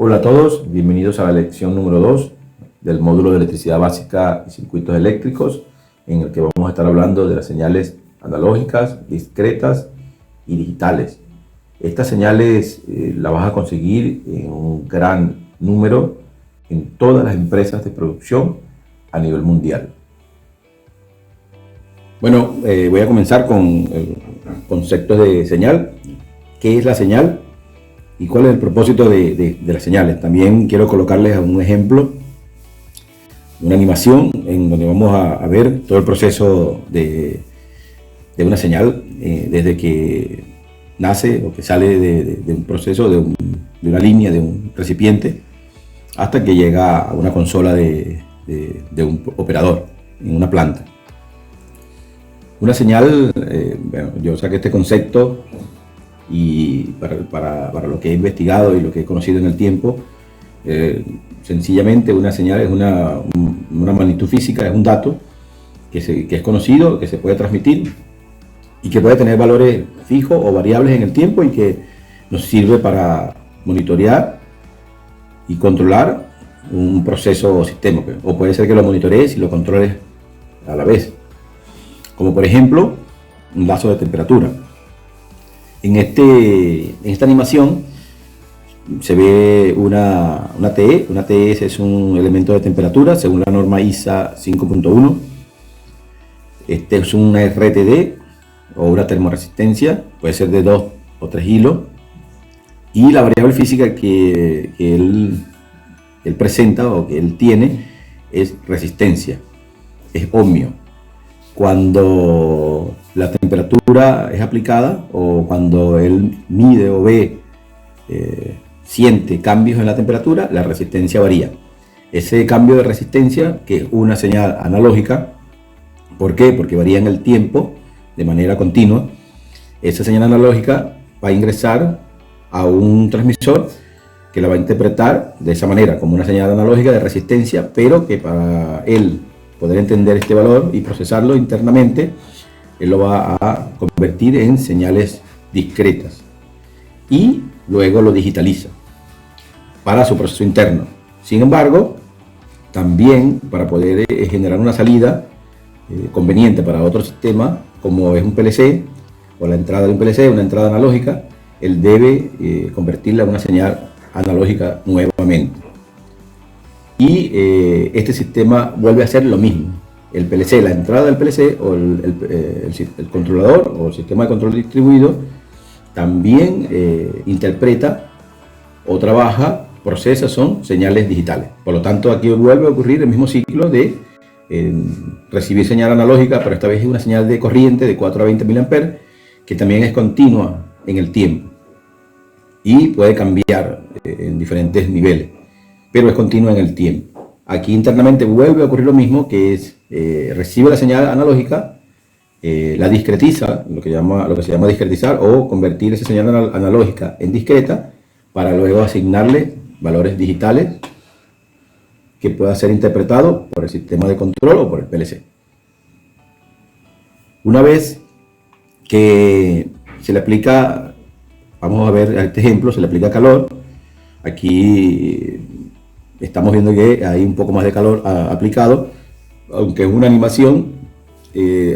Hola a todos, bienvenidos a la lección número 2 del módulo de electricidad básica y circuitos eléctricos, en el que vamos a estar hablando de las señales analógicas, discretas y digitales. Estas señales las vas a conseguir en un gran número en todas las empresas de producción a nivel mundial. Bueno, voy a comenzar con el concepto de señal. ¿Qué es la señal? ¿Y cuál es el propósito de las señales? También quiero colocarles un ejemplo, una animación en donde vamos a ver todo el proceso de una señal, desde que nace o que sale de un proceso, de una línea, de un recipiente, hasta que llega a una consola de un operador en una planta. Una señal, bueno, yo saqué este concepto y para lo que he investigado y lo que he conocido en el tiempo, sencillamente una señal es una magnitud física, es un dato que es conocido, que se puede transmitir y que puede tener valores fijos o variables en el tiempo y que nos sirve para monitorear y controlar un proceso o sistema, o puede ser que lo monitorees y lo controles a la vez, como por ejemplo un vaso de temperatura. En esta animación se ve una TE. Una TE es un elemento de temperatura según la norma ISA 5.1. Este es una RTD o una termoresistencia, puede ser de 2 o 3 hilos. Y la variable física que él presenta o que él tiene es resistencia, es ohmio. Cuando la temperatura es aplicada o cuando él mide o ve, siente cambios en la temperatura, la resistencia varía. Ese cambio de resistencia, que es una señal analógica, ¿por qué? Porque varía en el tiempo de manera continua. Esa señal analógica va a ingresar a un transmisor que la va a interpretar de esa manera, como una señal analógica de resistencia, pero que para él poder entender este valor y procesarlo internamente, él lo va a convertir en señales discretas y luego lo digitaliza para su proceso interno. Sin embargo, también para poder generar una salida conveniente para otro sistema, como es un PLC o la entrada de un PLC, una entrada analógica, él debe convertirla en una señal analógica nuevamente. Y este sistema vuelve a hacer lo mismo. El PLC, la entrada del PLC o el controlador o el sistema de control distribuido también interpreta o trabaja, procesa, son señales digitales. Por lo tanto, aquí vuelve a ocurrir el mismo ciclo de recibir señal analógica, pero esta vez es una señal de corriente de 4 a 20 mA, que también es continua en el tiempo y puede cambiar en diferentes niveles, pero es continua en el tiempo. Aquí internamente vuelve a ocurrir lo mismo, que es recibe la señal analógica, la discretiza, lo que se llama discretizar, o convertir esa señal analógica en discreta para luego asignarle valores digitales que pueda ser interpretado por el sistema de control o por el PLC. Una vez que se le aplica, vamos a ver a este ejemplo, se le aplica calor. Aquí estamos viendo que hay un poco más de calor aplicado, aunque es una animación,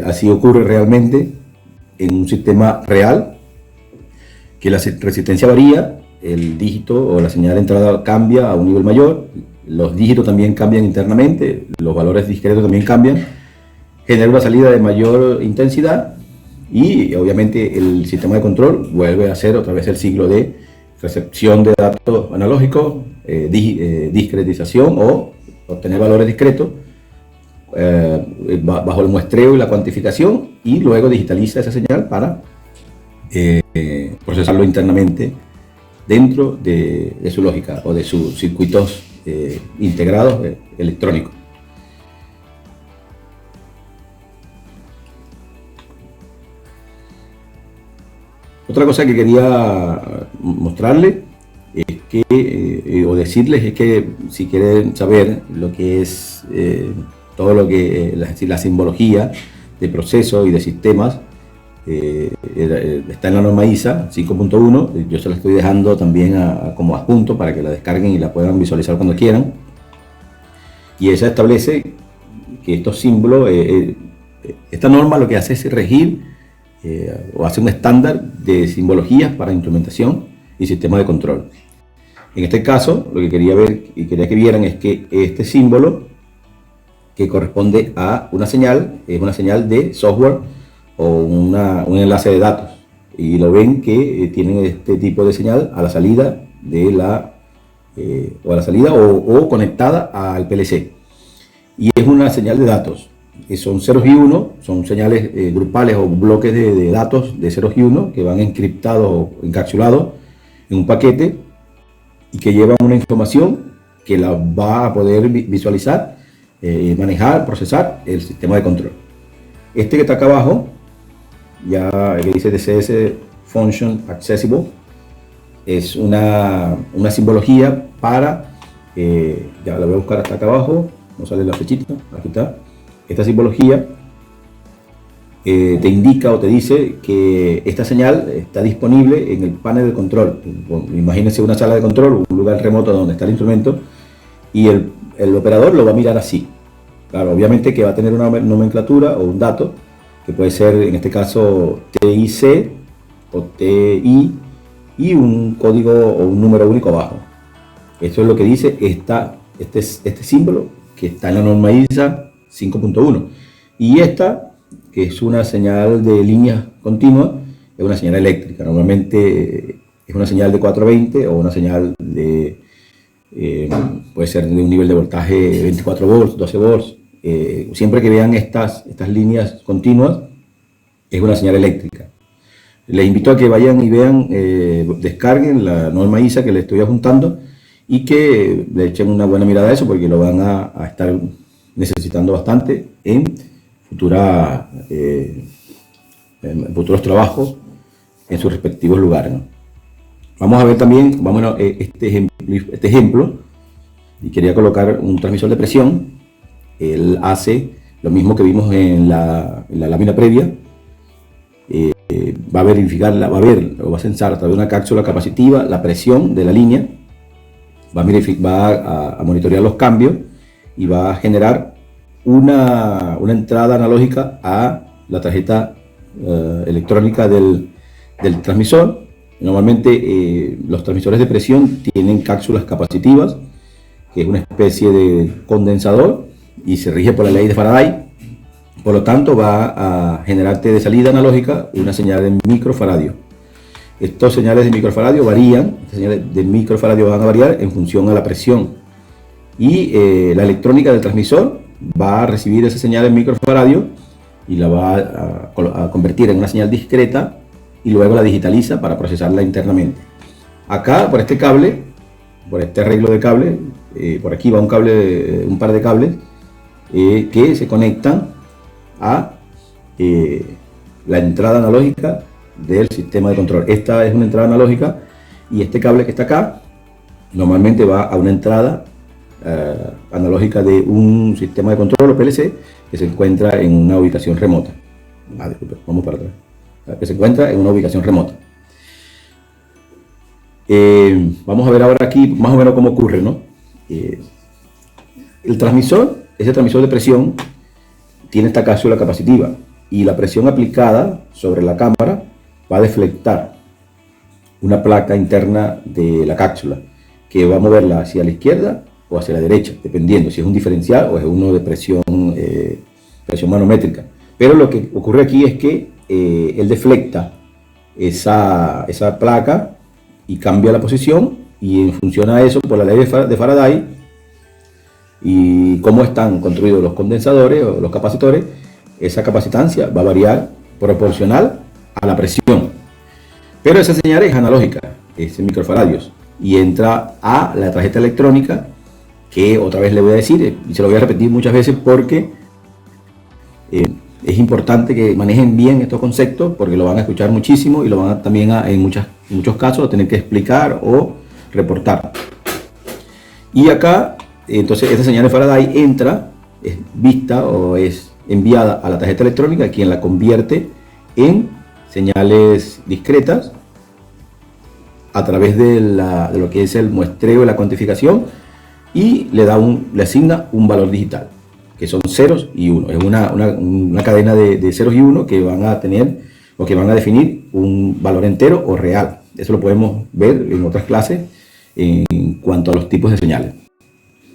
así ocurre realmente en un sistema real, que la resistencia varía, el dígito o la señal de entrada cambia a un nivel mayor, los dígitos también cambian internamente, los valores discretos también cambian, genera una salida de mayor intensidad y obviamente el sistema de control vuelve a hacer otra vez el ciclo de recepción de datos analógicos, discretización o obtener valores discretos bajo el muestreo y la cuantificación, y luego digitaliza esa señal para procesarlo internamente dentro de su lógica o de sus circuitos integrados electrónicos. Otra cosa que quería mostrarle es que, o decirles, es que si quieren saber lo que es todo lo que la simbología de procesos y de sistemas, está en la norma ISA 5.1. Yo se la estoy dejando también como adjunto para que la descarguen y la puedan visualizar cuando quieran. Y esa establece que estos símbolos, esta norma lo que hace es regir o hace un estándar de simbologías para instrumentación y sistema de control. En este caso, lo que quería ver y quería que vieran es que este símbolo, que corresponde a una señal, es una señal de software o un enlace de datos. Y lo ven que tienen este tipo de señal a la salida de o conectada al PLC. Y es una señal de datos. Son ceros y unos, son señales grupales o bloques de datos de ceros y unos que van encriptados o encapsulados en un paquete y que llevan una información que la va a poder visualizar, manejar, procesar el sistema de control. Este que está acá abajo, ya que dice DCS Function Accessible, es una simbología para, ya la voy a buscar hasta acá abajo, no sale la flechita, aquí está. Esta simbología te indica o te dice que esta señal está disponible en el panel de control. Imagínense una sala de control, un lugar remoto donde está el instrumento, y el operador lo va a mirar así. Claro, obviamente que va a tener una nomenclatura o un dato, que puede ser en este caso TIC o TI, y un código o un número único abajo. Esto es lo que dice este símbolo que está en la norma ISA 5.1. Y esta, que es una señal de línea continua, es una señal eléctrica. Normalmente es una señal de 420 o una señal de, puede ser de un nivel de voltaje 24 volts, 12 volts. Siempre que vean estas líneas continuas, es una señal eléctrica. Les invito a que vayan y vean, descarguen la norma ISA que les estoy adjuntando y que le echen una buena mirada a eso, porque lo van a estar necesitando bastante en futuros trabajos en sus respectivos lugares, ¿no? Vamos a ver también, este ejemplo, y quería colocar un transmisor de presión. Él hace lo mismo que vimos en la lámina previa. Va a verificar, va a censar a través de una cápsula capacitiva la presión de la línea, va a monitorear los cambios y va a generar una entrada analógica a la tarjeta electrónica del transmisor. Normalmente los transmisores de presión tienen cápsulas capacitivas, que es una especie de condensador y se rige por la ley de Faraday. Por lo tanto, va a generarte de salida analógica una señal de microfaradio. Estas señales de microfaradio varían, las señales de microfaradio van a variar en función a la presión. Y la electrónica del transmisor va a recibir esa señal de microfaradio y la va a convertir en una señal discreta y luego la digitaliza para procesarla internamente. Acá, por este cable, por este arreglo de cable, por aquí va un par de cables que se conectan a la entrada analógica del sistema de control. Esta es una entrada analógica y este cable que está acá normalmente va a una entrada analógica de un sistema de control o PLC que se encuentra en una ubicación remota. Disculpe, vamos para atrás. Que se encuentra en una ubicación remota. Vamos a ver ahora aquí más o menos cómo ocurre, ¿no? El transmisor, ese transmisor de presión, tiene esta cápsula capacitiva y la presión aplicada sobre la cámara va a deflectar una placa interna de la cápsula que va a moverla hacia la izquierda o hacia la derecha, dependiendo si es un diferencial o es uno de presión manométrica. Pero lo que ocurre aquí es que él deflecta esa placa y cambia la posición, y en función a eso, por la ley de Faraday y cómo están construidos los condensadores o los capacitores, esa capacitancia va a variar proporcional a la presión. Pero esa señal es analógica, es en microfaradios, y entra a la tarjeta electrónica, que otra vez le voy a decir, y se lo voy a repetir muchas veces porque es importante que manejen bien estos conceptos, porque lo van a escuchar muchísimo y lo van a también en muchos casos a tener que explicar o reportar. Y acá, entonces, esta señal de Faraday entra, es vista o es enviada a la tarjeta electrónica, quien la convierte en señales discretas a través de lo que es el muestreo y la cuantificación, y le asigna un valor digital, que son ceros y unos. Es una cadena de ceros y unos que van a tener o que van a definir un valor entero o real. Eso lo podemos ver en otras clases en cuanto a los tipos de señales.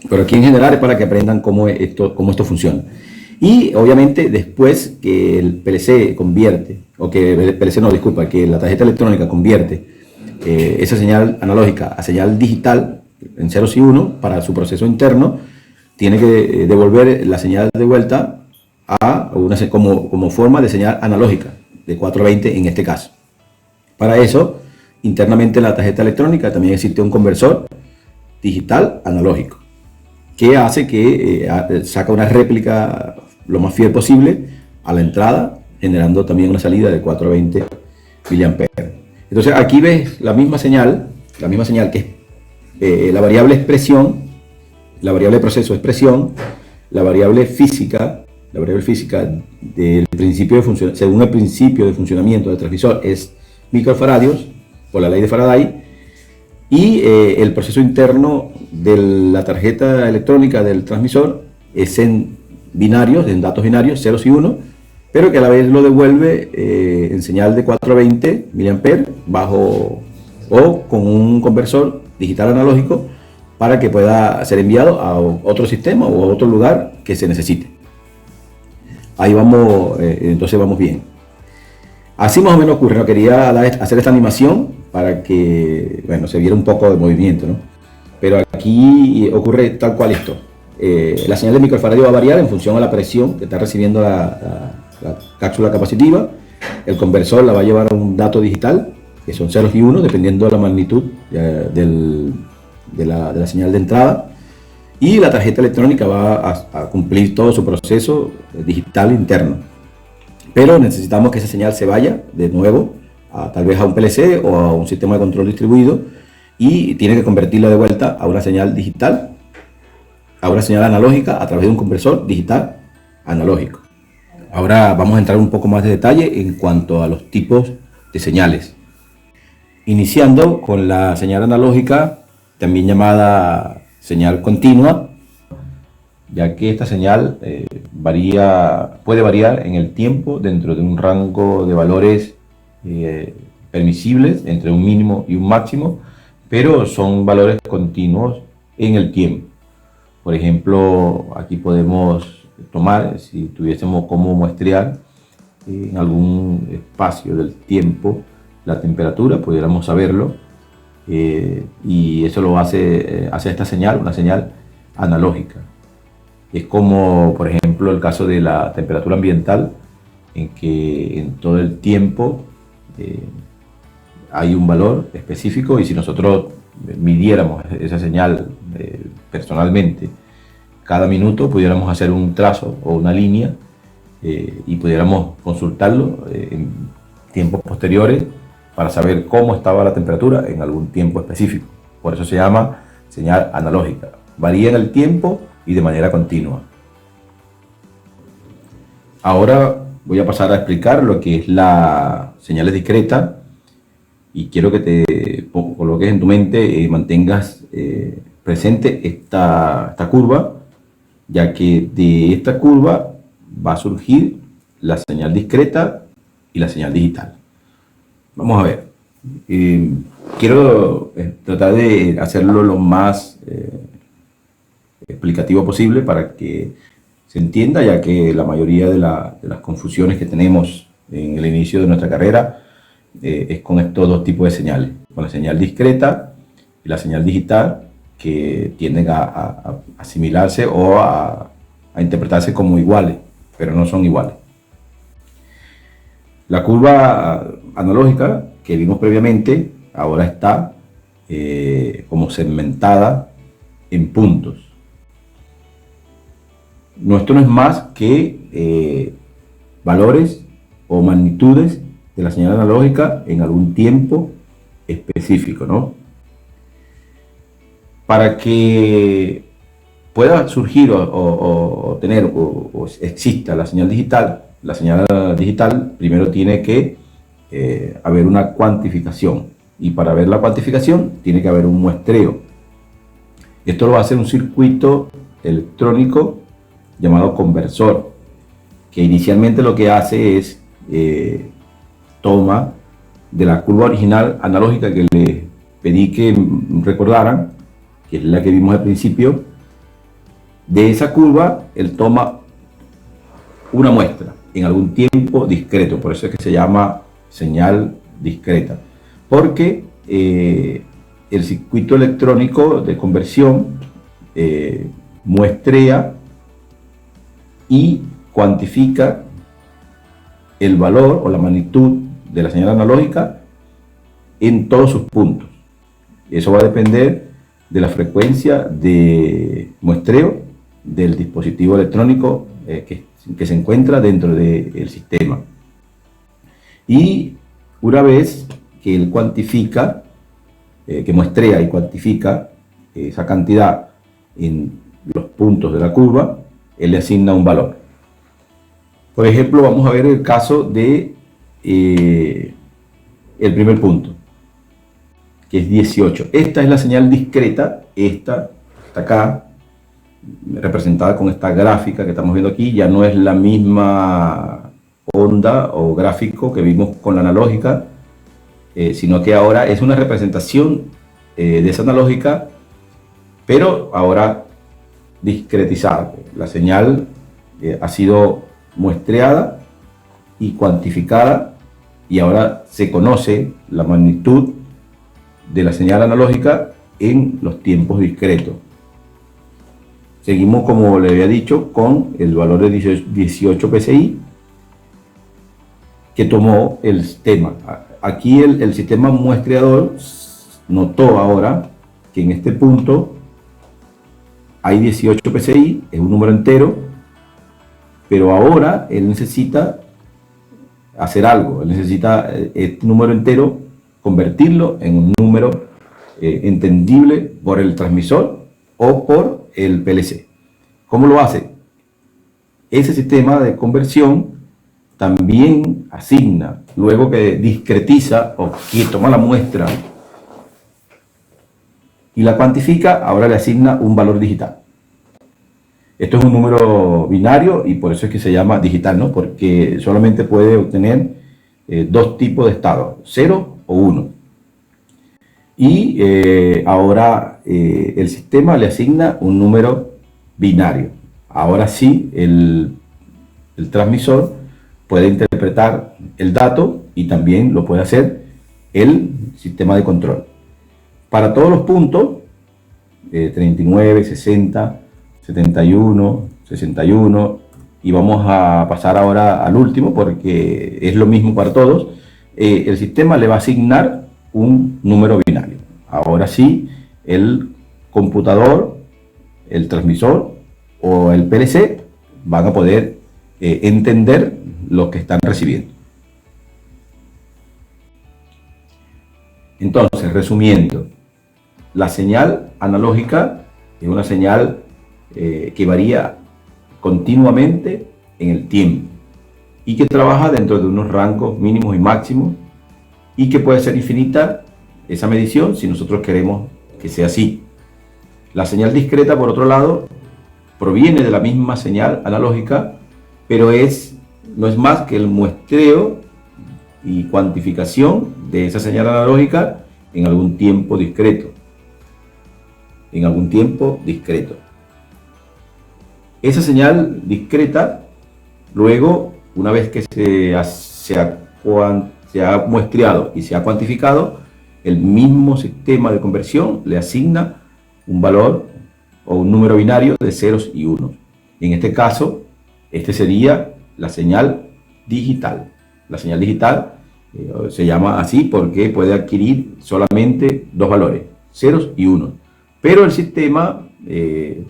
Pero aquí en general es para que aprendan cómo esto funciona. Y obviamente después que el PLC convierte, o que el PLC no, disculpa, que la tarjeta electrónica convierte esa señal analógica a señal digital en ceros y unos para su proceso interno, tiene que devolver la señal de vuelta como forma de señal analógica, de 420 en este caso. Para eso, internamente en la tarjeta electrónica también existe un conversor digital analógico, que hace que saca una réplica lo más fiel posible a la entrada, generando también una salida de 420 mA. Entonces aquí ves la misma señal que es la variable expresión, la variable proceso expresión, la variable física del principio de según el principio de funcionamiento del transmisor es microfaradios por la ley de Faraday, y el proceso interno de la tarjeta electrónica del transmisor es en binarios, en datos binarios, ceros y unos, pero que a la vez lo devuelve en señal de 420 mA bajo o con un conversor digital analógico para que pueda ser enviado a otro sistema o a otro lugar que se necesite. Ahí vamos, entonces vamos bien. Así más o menos ocurre, ¿no? Quería hacer esta animación para que, bueno, se viera un poco de movimiento, ¿no? Pero aquí ocurre tal cual esto. La señal de microfaradio va a variar en función a la presión que está recibiendo la cápsula capacitiva. El conversor la va a llevar a un dato digital, que son ceros y unos, dependiendo de la magnitud de la señal de entrada. Y la tarjeta electrónica va a cumplir todo su proceso digital interno. Pero necesitamos que esa señal se vaya de nuevo tal vez a un PLC o a un sistema de control distribuido, y tiene que convertirla de vuelta a una señal digital, a una señal analógica a través de un conversor digital analógico. Ahora vamos a entrar un poco más de detalle en cuanto a los tipos de señales. Iniciando con la señal analógica, también llamada señal continua, ya que esta señal puede variar en el tiempo dentro de un rango de valores permisibles entre un mínimo y un máximo, pero son valores continuos en el tiempo. Por ejemplo, aquí podemos tomar, si tuviésemos como muestrear en algún espacio del tiempo la temperatura, pudiéramos saberlo, y eso lo hace esta señal una señal analógica. Es como, por ejemplo, el caso de la temperatura ambiental, en que en todo el tiempo hay un valor específico, y si nosotros midiéramos esa señal personalmente cada minuto, pudiéramos hacer un trazo o una línea y pudiéramos consultarlo en tiempos posteriores para saber cómo estaba la temperatura en algún tiempo específico. Por eso se llama señal analógica. Varía en el tiempo y de manera continua. Ahora voy a pasar a explicar lo que es la señales discreta, y quiero que te coloques en tu mente y mantengas presente esta curva, ya que de esta curva va a surgir la señal discreta y la señal digital. Vamos a ver. Quiero tratar de hacerlo lo más explicativo posible para que se entienda, ya que la mayoría de las confusiones que tenemos en el inicio de nuestra carrera es con estos dos tipos de señales, con la señal discreta y la señal digital, que tienden a asimilarse o a interpretarse como iguales, pero no son iguales. La curva analógica que vimos previamente ahora está como segmentada en puntos. Esto no es más que valores o magnitudes de la señal analógica en algún tiempo específico, ¿no? Para que pueda surgir o tener o exista la señal digital primero tiene que haber una cuantificación. Y para ver la cuantificación tiene que haber un muestreo. Esto lo va a hacer un circuito electrónico llamado conversor, que inicialmente lo que hace es toma de la curva original analógica que les pedí que recordaran, que es la que vimos al principio. De esa curva él toma una muestra en algún tiempo discreto, por eso es que se llama señal discreta, porque el circuito electrónico de conversión muestrea y cuantifica el valor o la magnitud de la señal analógica en todos sus puntos. Eso va a depender de la frecuencia de muestreo del dispositivo electrónico que se encuentra dentro del sistema. Y una vez que él cuantifica, que muestrea y cuantifica esa cantidad en los puntos de la curva, él le asigna un valor. Por ejemplo, vamos a ver el caso de el primer punto, que es 18. Esta es la señal discreta, esta está acá, representada con esta gráfica que estamos viendo aquí. Ya no es la misma onda o gráfico que vimos con la analógica, sino que ahora es una representación de esa analógica, pero ahora discretizada. La señal ha sido muestreada y cuantificada, y ahora se conoce la magnitud de la señal analógica en los tiempos discretos. Seguimos, como le había dicho, con el valor de 18 PSI que tomó el sistema. Aquí el sistema muestreador notó ahora que en este punto hay 18 PSI, es un número entero, pero ahora él necesita hacer algo. Él necesita este número entero convertirlo en un número entendible por el transmisor o por el PLC. ¿Cómo lo hace? Ese sistema de conversión también asigna, luego que discretiza o que toma la muestra y la cuantifica, ahora le asigna un valor digital. Esto es un número binario y por eso es que se llama digital, ¿no? Porque solamente puede obtener dos tipos de estado, 0 o 1. Y ahora el sistema le asigna un número binario. Ahora sí, el transmisor puede interpretar el dato y también lo puede hacer el sistema de control. Para todos los puntos, 39, 60, 71, 61, y vamos a pasar ahora al último porque es lo mismo para todos, el sistema le va a asignar un número binario. Ahora sí, el computador, el transmisor o el PLC van a poder entender lo que están recibiendo. Entonces, resumiendo, la señal analógica es una señal que varía continuamente en el tiempo y que trabaja dentro de unos rangos mínimos y máximos, y que puede ser infinita esa medición si nosotros queremos que sea así. La señal discreta, por otro lado, proviene de la misma señal analógica, pero no es más que el muestreo y cuantificación de esa señal analógica en algún tiempo discreto. En algún tiempo discreto. Esa señal discreta, luego, una vez que se ha muestreado y se ha cuantificado, el mismo sistema de conversión le asigna un valor o un número binario de ceros y unos. En este caso, este sería la señal digital. La señal digital se llama así porque puede adquirir solamente dos valores, ceros y unos. Pero el sistema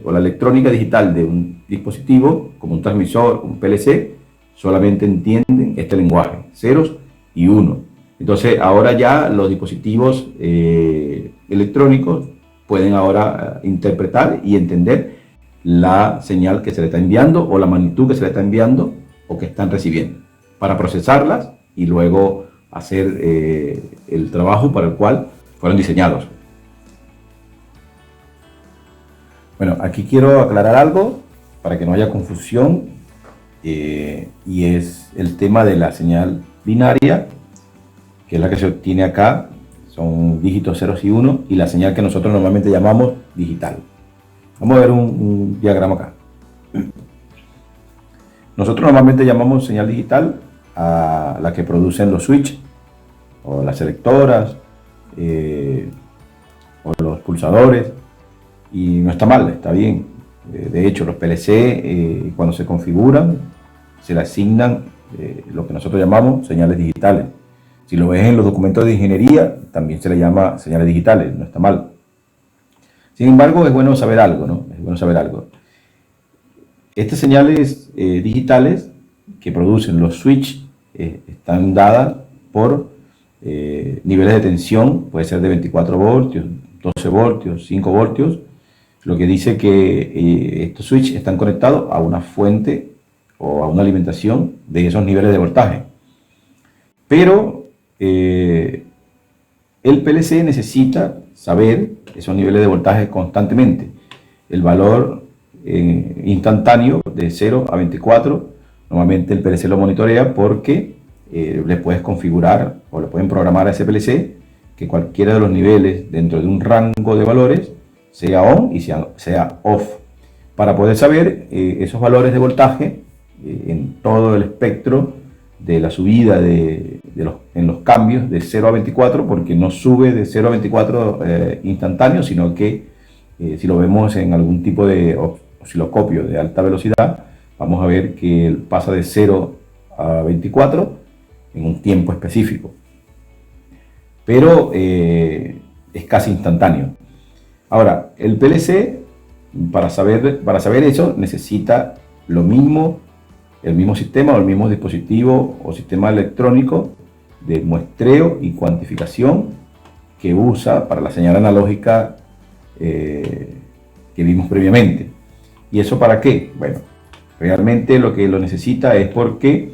o la electrónica digital de un dispositivo, como un transmisor, un PLC, solamente entienden este lenguaje, ceros y unos. Entonces ahora ya los dispositivos electrónicos pueden ahora interpretar y entender la señal que se le está enviando o la magnitud que se le está enviando o que están recibiendo, para procesarlas y luego hacer el trabajo para el cual fueron diseñados. Bueno, aquí quiero aclarar algo para que no haya confusión, y es el tema de la señal binaria, que es la que se obtiene acá, son dígitos ceros y unos, y la señal que nosotros normalmente llamamos digital. Vamos a ver un diagrama acá. Nosotros normalmente llamamos señal digital a la que producen los switches, o las selectoras, o los pulsadores, y no está mal, está bien. De hecho, los PLC, cuando se configuran, se le asignan lo que nosotros llamamos señales digitales. Si lo ves en los documentos de ingeniería, también se le llama señales digitales, no está mal. Sin embargo, es bueno saber algo, ¿no? Es bueno saber algo. Estas señales digitales que producen los switches están dadas por niveles de tensión, puede ser de 24 voltios, 12 voltios, 5 voltios, lo que dice que estos switches están conectados a una fuente o a una alimentación de esos niveles de voltaje. Pero el PLC necesita saber esos niveles de voltaje constantemente. El valor instantáneo de 0 a 24, normalmente el PLC lo monitorea porque le puedes configurar o le pueden programar a ese PLC que cualquiera de los niveles dentro de un rango de valores sea on y sea off, para poder saber esos valores de voltaje en todo el espectro de la subida en los cambios de 0 a 24, porque no sube de 0 a 24 instantáneo, sino que si lo vemos en algún tipo de osciloscopio de alta velocidad, vamos a ver que pasa de 0 a 24 en un tiempo específico, pero es casi instantáneo. Ahora, el PLC, para saber eso, necesita el mismo sistema o el mismo dispositivo o sistema electrónico de muestreo y cuantificación que usa para la señal analógica que vimos previamente. ¿Y eso para qué? Bueno, realmente lo que lo necesita es porque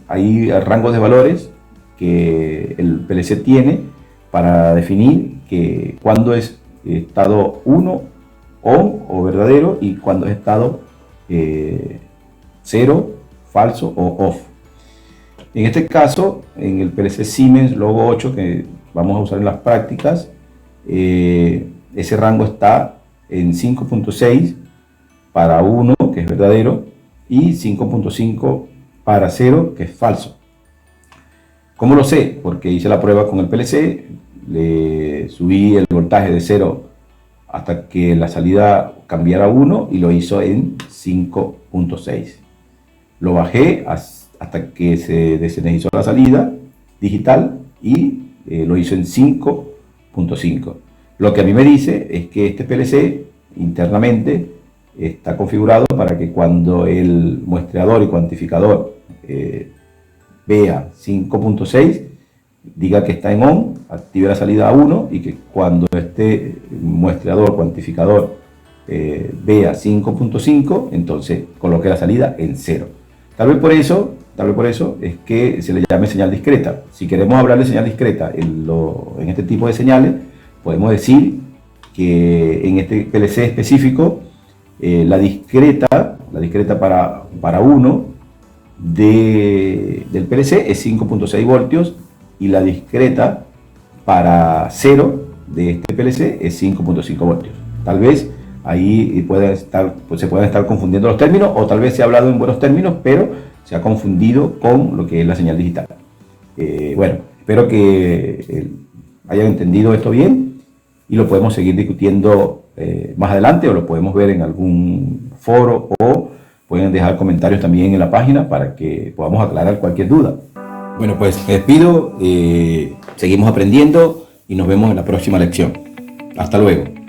hay rangos de valores que el PLC tiene para definir que cuando es estado 1 on o verdadero y cuando es estado 0 falso o off. En este caso, en el PLC Siemens Logo 8 que vamos a usar en las prácticas, ese rango está en 5.6 para 1, que es verdadero, y 5.5 para 0, que es falso. ¿Cómo lo sé? Porque hice la prueba con el PLC, le subí el voltaje de 0 hasta que la salida cambiara a 1 y lo hizo en 5.6. Lo bajé hasta que se desenergizó la salida digital y lo hizo en 5.5. Lo que a mí me dice es que este PLC internamente está configurado para que cuando el muestreador y cuantificador vea 5.6, diga que está en on, active la salida a 1, y que cuando este muestreador cuantificador vea 5.5, entonces coloque la salida en 0. Tal vez por eso es que se le llame señal discreta. Si queremos hablar de señal discreta en este tipo de señales, podemos decir que en este PLC específico, la discreta para 1 del PLC es 5.6 voltios y la discreta para 0 de este PLC es 5.5 voltios. Tal vez ahí se pueden estar confundiendo los términos, o tal vez se ha hablado en buenos términos, pero se ha confundido con lo que es la señal digital. Bueno, espero que hayan entendido esto bien y lo podemos seguir discutiendo más adelante, o lo podemos ver en algún foro, o pueden dejar comentarios también en la página para que podamos aclarar cualquier duda. Bueno, pues me despido, seguimos aprendiendo y nos vemos en la próxima lección. Hasta luego.